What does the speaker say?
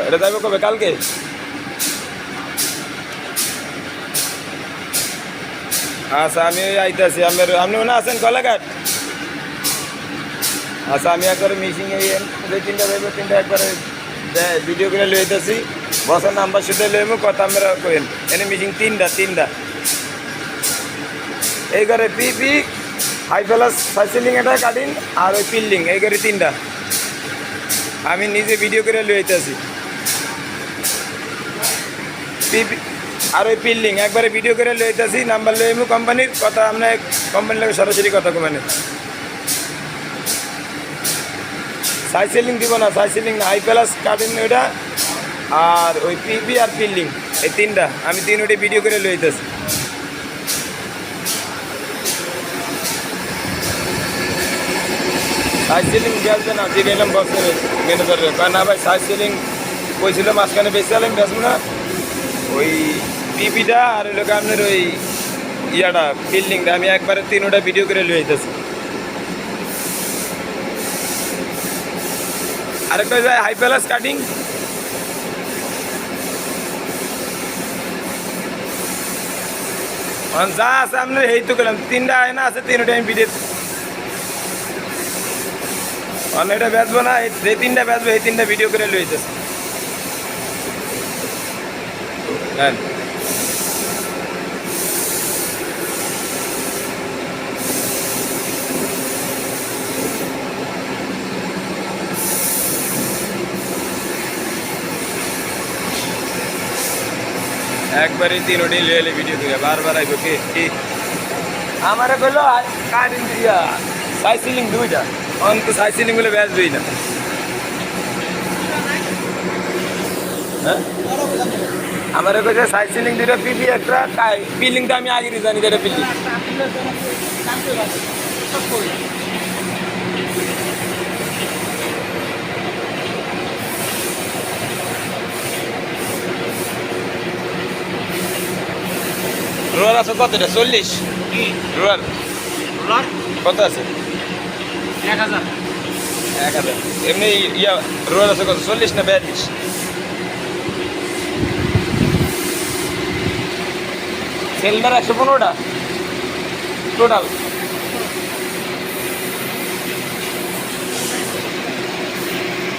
এটা যাইব কবে? কালকে? আচ্ছা আমি আইতেছি। আপনি মনে আছেন কলাঘাট? আচ্ছা আমি একবারে মিশিং এই যে তিনটা যাইব, তিনটা একবারে ভিডিও করে লইতেছি। বছর নাম্বার সাথে লইব, কথা আমরা কইন এনে মিশিং তিনটা এই ঘরে পিপি হাই প্লাস সাইকেলিং এটা কাটিং আর ওই পিল্ডিং এই ঘরে তিনটা আমি নিজে ভিডিও করে লইতেছি। পিপি আর ওই পিল্ডিং একবারে ভিডিও করে লইতেছি। নাম্বার লইমু কোম্পানির, কথা আমরা কোম্পানির লোক সরাসরি কথা কমানে। সাইকেলিং দিব না, সাইকেলিং না, হাই প্লাস কাটিং ওইটা আর ওই পিপি আর পিল্ডিং এই তিনটা আমি ওইটা ভিডিও করে লইতেছি। সাইকেলিং বেচবে না, দিয়ে গেলাম বছরে ম্যানেজারের কয় না ভাই সাইকেলিং কইছিল মাঝখানে বেশি আলাম বেচবো না। ওই পিপিটা আর ওই লোক আপনার ওই ইয়াটা বিল্ডিংটা আমি একবারে তিনোটা ভিডিও করে লয়ে যেতেছি। আরেকটা যায় হাই প্লাস কাটিং, যা আছে আপনার এই তো গেলাম তিনটা আয়না আছে, তিনটা আমি ভিডিও এটা বেচবো না, এই তিনটা বেচবো, এই তিনটা ভিডিও করে লয়ে যেতেছি। হ্যাঁ একবারই তিনোটি লিয়ে এলে ভিডিও করে বারবার আইব কি আমার বললো কাটিং দিয়া সাইকেলিং দুইটা অন্ত সাইকেলিং বলে বেচবই না। হ্যাঁ আমার কাছে সাইকেলিং দুইটা পিপি একটা পিলিংটা আমি আগে জানি যেটা পিলিং। রোলার আছে কতটা? 40 রোলার কত আছে? 1000 এমনি ইয়া রোলার আছে কত? 40 না 42? সেলদার 115টা টোটাল।